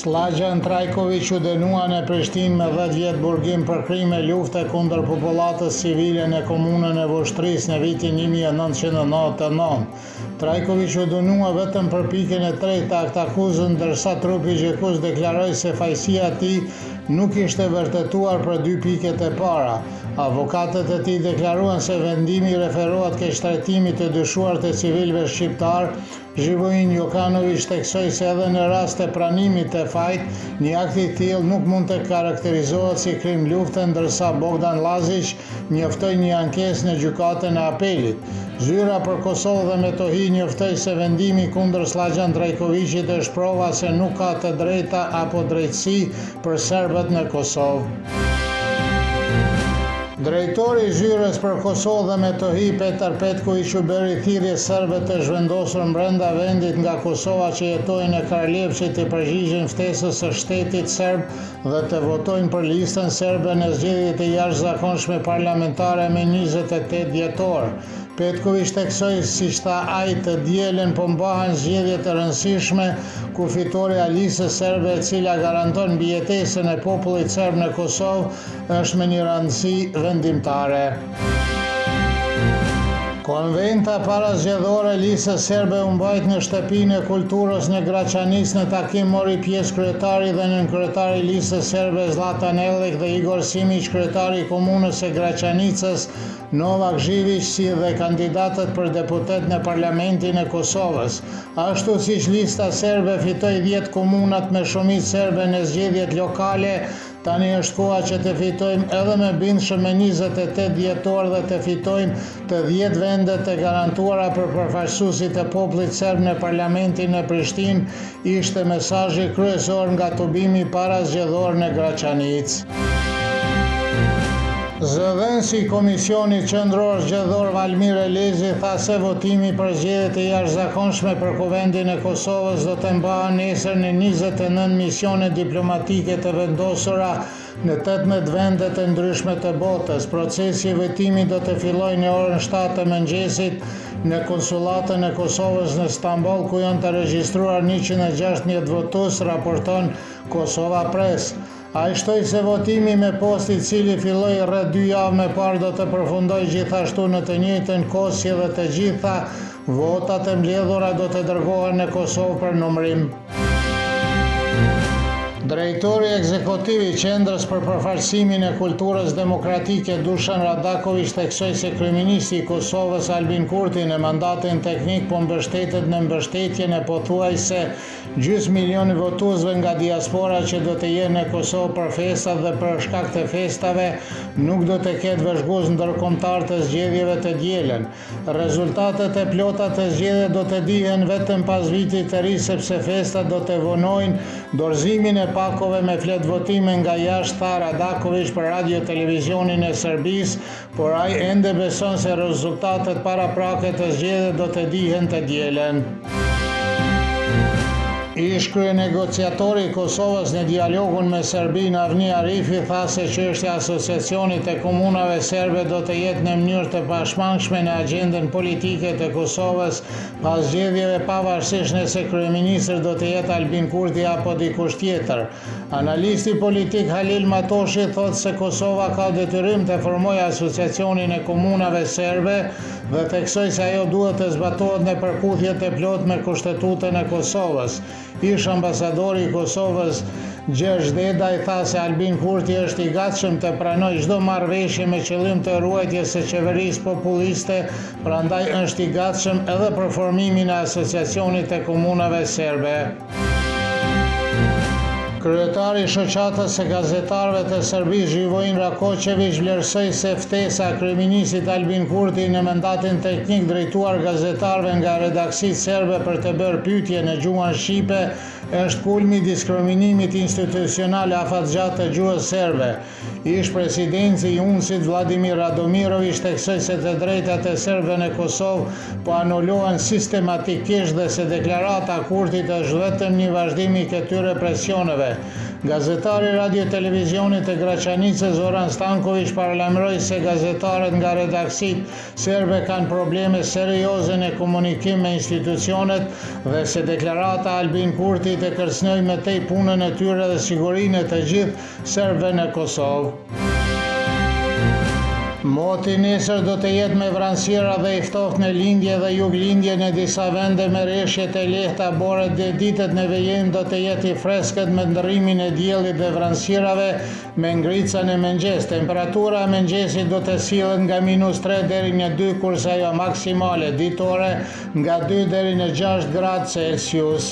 Slađan Trajković u dënuan e Prishtinë me 10 vjet burgim për krime lufte kundër popullatës civile në komunën e Voshtrisë në vitin 1999. Trajković u dënua vetëm për pikën e 3 të aktakuzën, ndërsa trupi gjykues deklaroi se fajësia e tij nuk ishte vërtetuar për 2 piket e para. Avokatët e tij deklaruan se vendimi referohet keqtrajtimit të dyshuar të civilëve shqiptar. Zhivojin Jokanović theksoi se edhe në rast të pranimit të fajit, një akt i tillë nuk mund të karakterizohet si krim lufte, ndërsa Bogdan Lazić njoftoi një ankesë në gjykatën e apelit. Zyra për Kosovë dhe Metohi njoftoi se vendimi kundër Slađan Trajkovićit është prova se nuk ka të drejta apo drejtësi për serbët në Kosovë. Drejtori i Zyrës për Kosovë dhe Metohi, Petar Petković, u bëri thirrje serbëve të zhvendosur brenda vendit nga Kosova që jetojnë në Kralevçi të përgjigjen ftesës së shtetit serb dhe të votojnë për listën serbe në zgjedhjet e jashtëzakonshme parlamentare me 28 dhjetor. Petković theksoi, siç tha ai, të dielën po mbahen zgjedhje të rëndësishme ku fitoria e listës serbe, e cila garanton mbijetesën e popullit serb në Kosovë, është me një rëndësi vendimtare. Konventa parazgjedhore e listës serbe u mbajt në shtëpinë e kulturës në Graçanic. Në takim mori pjesë kryetari dhe nënkryetari i listës serbe Zlatan Ellik dhe Igor Simić, kryetari i komunës së Graçanicës Novak Zhivić, si dhe kandidatët për deputet në Parlamentin e Kosovës. Ashtu siç lista serbe fitoi 10 komunat me shumicë serbe në zgjedhjet lokale, tani është koha që të fitojmë edhe me bindshëm me 28 dhjetor dhe të fitojmë të 10 vendet të garantuara për përfaqësuesit e popullit serb në Parlamentin e Prishtinë, ishte mesazhi kryesor nga tubimi parazgjedhor në Graçanic. Zëdhënësi i Komisionit Qendror Zgjedhor Valmir Elezi tha se votimi për zgjedhjet e jashtëzakonshme për Kuvendin e Kosovës do të mbahen nesër në 29 misione diplomatike të vendosura në 18 vende të ndryshme të botës. Procesi i votimit do të fillojë në orën 7 të mëngjesit në konsulatën e Kosovës në Stamboll, ku janë të regjistruar 116 votues, raporton Kosova Press. Ai shtoi se votimi me post, i cili filloi rreth 2 javë më parë, do të përfundojë gjithashtu në të njëjtën kohë si dhe të gjitha votat e mbledhura do të dërgohen në Kosovë për numërim. Drejtori ekzekutiv i Qendrës për Përfaqësimin e Kulturës Demokratike Dušan Radaković theksoi se kryeministi i Kosovës Albin Kurti në mandatin teknik po mbështetet në mbështetjen e pothuajse 500 milionë votuesve nga diaspora që do të jenë në Kosovë për festat dhe për shkak të festave nuk do të ketë vëzhgues ndërkombëtar të zgjedhjeve të dielën. Rezultatet e plota të zgjedhjeve do të dihen vetëm pas vitit të ri, sepse festat do të vonojnë dorëzimin e pakove me flet votime nga jashtë, tha Radaković për Radio Televizionin e Serbisë, por ai ende beson se rezultatet paraprake të zgjedhjeve do të dihen të dielën. Ish kryenegociatori i Kosovës në dialogun me Serbinë, Avni Arifi, tha se çështja e asociacionit e komunave serbe do të jetë në mënyrë të pashmangshme në agjendën politike të Kosovës pas zgjedhjeve, pavarësisht nëse kryeministri do të jetë Albin Kurti apo dikush tjetër. Analisti politik Halil Matoshi thotë se Kosova ka detyrim të formojë asociacionin e komunave serbe dhe theksoi se ajo duhet të zbatohet në përputhje të plotë me Kushtetutën e Kosovës. Ish ambasadori i Kosovës Gjergj Dedaj tha se Albin Kurti është i gatshëm të pranojë çdo marrëveshje me qëllim të ruajtjes së qeverisë populiste, prandaj është i gatshëm edhe për formimin e asociacionit të komunave serbe. Kryetari i shoqatës së gazetarëve të Serbisë Živojin Rakočević vlerësoi se ftesa e kryeministit Albin Kurti në mandatin teknik drejtuar gazetarëve nga redaksitë serbe për të bërë pyetje në gjuhën shqipe është kulmi i diskriminimit institucional afatgjatë të gjuhës serbe. Ish presidenti i UNS-it Vladimir Radomirović theksoi se të drejtat e serbëve në Kosovë po anulohen sistematikisht dhe se deklarata e Kurtit është vetëm një vazhdim i këtyre presioneve. Gazetari Radio Televizionit të Graçanicës Zoran Stanković paralajmëroi se gazetarët nga redaksit serbe kanë probleme serioze në komunikim me institucionet dhe se deklarata Albin Kurtit e kërcënoi më tej punën e tyre dhe sigurinë e të gjithë serbëve në Kosovë. Moti nesër do të jetë me vranësira dhe i ftoftë në lindje dhe juglindje në disa vende me reshje të lehta bore dhe ditët në vejim do të jetë i freskët me ndërrimin e diellit dhe vranësirave me ngrica në mëngjes. Temperatura e mëngjesit do të sillet nga -3 deri në 2 kurse ajo maksimale ditore nga 2 deri në 6 gradë Celsius.